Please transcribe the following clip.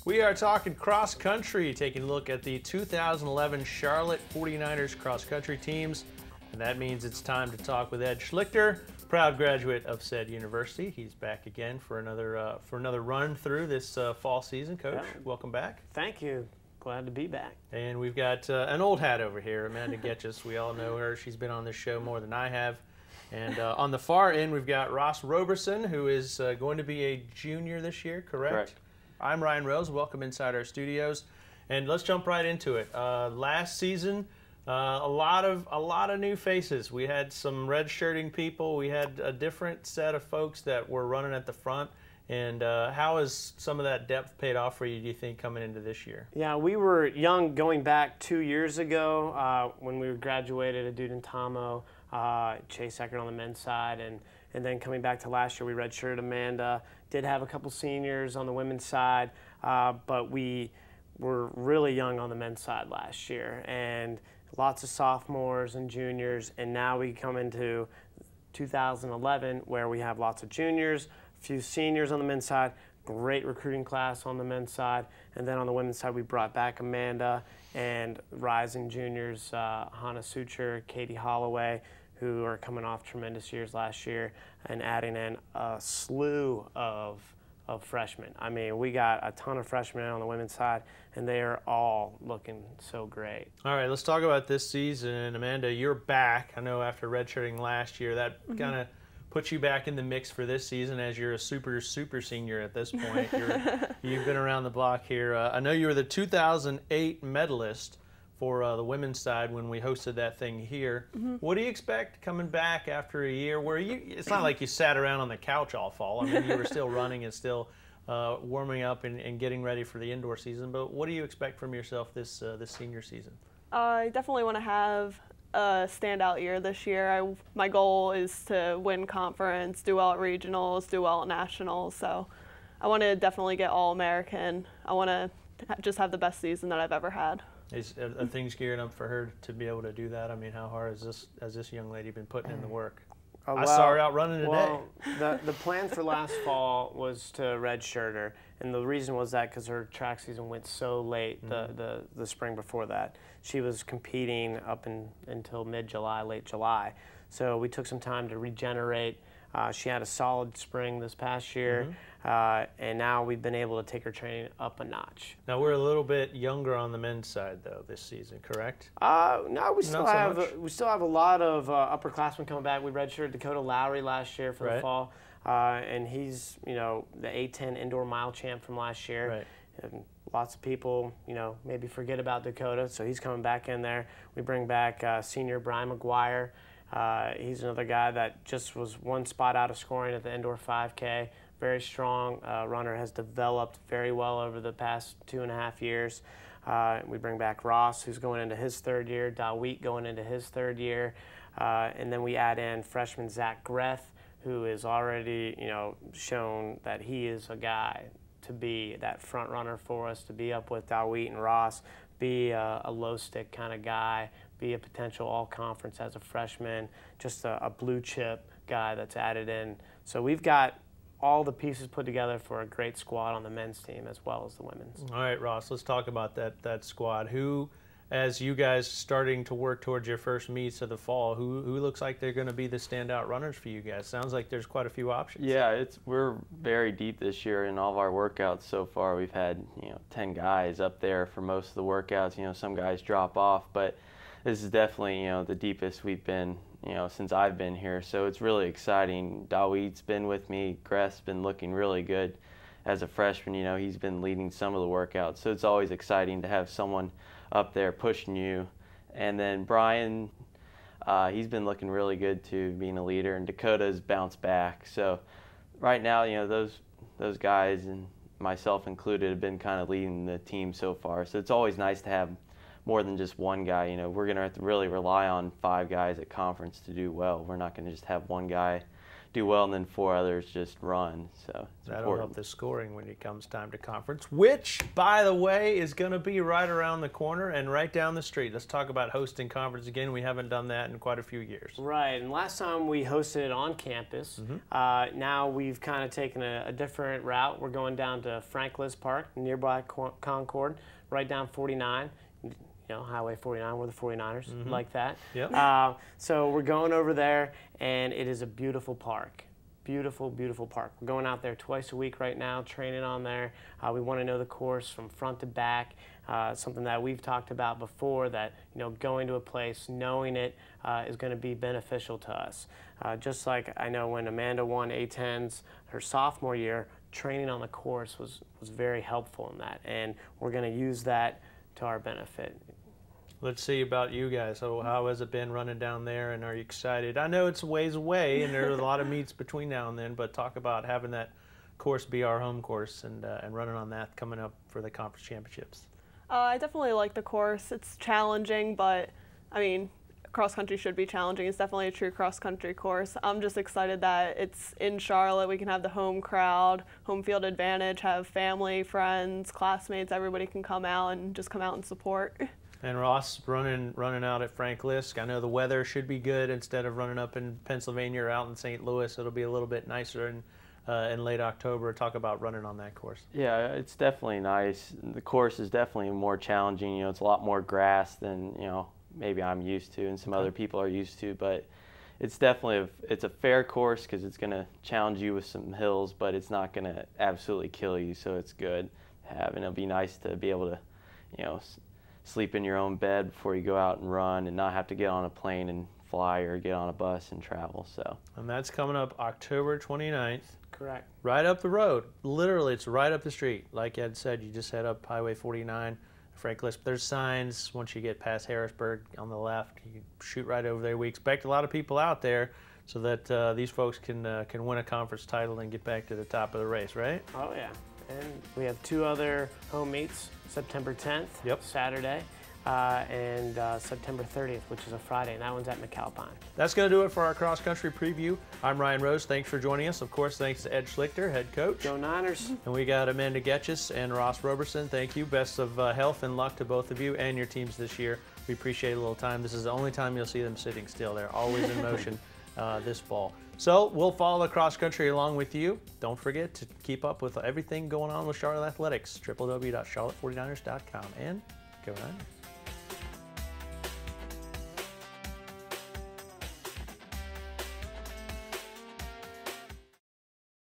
We are talking cross country, taking a look at the 2011 Charlotte 49ers cross country teams. And that means it's time to talk with Ed Schlichter, proud graduate of said university. He's back again for another run through this fall season. Coach, welcome back. Thank you. Glad to be back. And we've got an old hat over here, Amanda Goetschius. We all know her. She's been on this show more than I have. And on the far end, we've got Ross Roberson, who is going to be a junior this year, correct? Correct. I'm Ryan Rose. Welcome inside our studios. And let's jump right into it. Last season, a lot of new faces. We had some red-shirting people. We had a different set of folks that were running at the front. And how has some of that depth paid off for you, do you think, coming into this year? Yeah, we were young going back 2 years ago when we graduated at Dude and Tomo, Chase Eckert on the men's side, and then coming back to last year, we redshirted Amanda. Did have a couple seniors on the women's side, but we were really young on the men's side last year, and lots of sophomores and juniors, and now we come into 2011 where we have lots of juniors, a few seniors on the men's side, great recruiting class on the men's side, and then on the women's side we brought back Amanda and rising juniors, Hannah Suture, Katie Holloway, who are coming off tremendous years last year, and adding in a slew of freshmen. I mean, we got a ton of freshmen on the women's side, and they are all looking so great. All right, let's talk about this season. Amanda, you're back. I know after redshirting last year, that kind of puts you back in the mix for this season as you're a super senior at this point. You've been around the block here. I know you were the 2008 medalist for the women's side when we hosted that thing here. What do you expect coming back after a year where it's not like you sat around on the couch all fall. I mean, you were still running and still warming up and getting ready for the indoor season. But what do you expect from yourself this senior season? I definitely want to have a standout year this year. My goal is to win conference, do well at regionals, do well at nationals. So I want to definitely get All-American. I want to just have the best season that I've ever had. Are things gearing up for her to be able to do that? I mean, how hard has this young lady been putting in the work? I saw her out running today. Well, the plan for last fall was to redshirt her, and the reason was that because her track season went so late the spring before that. She was competing up until mid-July, late July. So we took some time to regenerate. She had a solid spring this past year, and now we've been able to take her training up a notch. Now we're a little bit younger on the men's side though this season, correct? No, we still have a lot of upperclassmen coming back. We redshirted Dakota Lowry last year for the fall, and he's the A10 indoor mile champ from last year. Right. And lots of people maybe forget about Dakota, so he's coming back in there. We bring back senior Brian McGuire. He's another guy that just was one spot out of scoring at the indoor 5K. Very strong runner, has developed very well over the past 2.5 years. We bring back Ross, who's going into his third year, Dawit going into his third year, and then we add in freshman Zach Greth, who is already shown that he is a guy to be that front runner for us, to be up with Dawit and Ross, be a low stick kind of guy, be a potential all-conference as a freshman, just a blue chip guy that's added in. So we've got all the pieces put together for a great squad on the men's team as well as the women's. All right, Ross, let's talk about that squad. Who, as you guys starting to work towards your first meets of the fall, who looks like they're going to be the standout runners for you guys? Sounds like there's quite a few options. Yeah, we're very deep this year in all of our workouts so far. We've had 10 guys up there for most of the workouts. Some guys drop off, but this is definitely the deepest we've been since I've been here. So it's really exciting. Dawit's been with me. Greth's been looking really good as a freshman. He's been leading some of the workouts. So it's always exciting to have someone up there pushing you. And then Brian, he's been looking really good too, being a leader. And Dakota's bounced back. So right now, those guys and myself included have been kind of leading the team so far. So it's always nice to have more than just one guy. We're going to have to really rely on 5 guys at conference to do well. We're not going to just have one guy do well, and then 4 others just run. So it's That'll important. help the scoring when it comes time to conference, which, by the way, is going to be right around the corner and right down the street. Let's talk about hosting conference again. We haven't done that in quite a few years. Right, and last time we hosted it on campus. Now we've kind of taken a different route. We're going down to Frank Liz Park, nearby Concord, right down 49. You know, Highway 49, we're the 49ers, like that. Yep. So we're going over there, and it is a beautiful park. Beautiful, beautiful park. We're going out there twice a week right now, training on there. We want to know the course from front to back. Something that we've talked about before, that, you know, going to a place, knowing it is going to be beneficial to us. Just like I know when Amanda won A10s her sophomore year, training on the course was very helpful in that, and we're going to use that to our benefit. Let's see about you guys. So how has it been running down there, and are you excited? I know it's a ways away, and there's a lot of meets between now and then, but talk about having that course be our home course and running on that coming up for the conference championships. I definitely like the course. It's challenging, but I mean, cross country should be challenging. It's definitely a true cross country course. I'm just excited that it's in Charlotte. We can have the home crowd, home field advantage, have family, friends, classmates, everybody can come out and just come out and support. And Ross, running out at Frank Lisk. I know the weather should be good instead of running up in Pennsylvania or out in St. Louis. It'll be a little bit nicer in late October. Talk about running on that course. Yeah, it's definitely nice. The course is definitely more challenging. You know, it's a lot more grass than, you know, maybe I'm used to and some other people are used to, but it's definitely it's a fair course because it's going to challenge you with some hills, but it's not going to absolutely kill you, so it's good to have. And it'll be nice to be able to, you know, sleep in your own bed before you go out and run and not have to get on a plane and fly or get on a bus and travel. So. And that's coming up October 29th. Correct. Right up the road. Literally, it's right up the street. Like Ed said, you just head up Highway 49, Frank Lisk. There's signs once you get past Harrisburg on the left. You shoot right over there. We expect a lot of people out there so that these folks can win a conference title and get back to the top of the race, right? Oh, yeah. And we have 2 other home meets, September 10th, Saturday, and September 30th, which is a Friday, and that one's at McAlpine. That's going to do it for our cross-country preview. I'm Ryan Rose. Thanks for joining us. Of course, thanks to Ed Schlichter, head coach. Go Niners. And we got Amanda Goetschius and Ross Roberson. Thank you. Best of health and luck to both of you and your teams this year. We appreciate a little time. This is the only time you'll see them sitting still. They're always in motion this fall. So we'll follow the cross-country along with you. Don't forget to keep up with everything going on with Charlotte Athletics, www.charlotte49ers.com. And go Niners.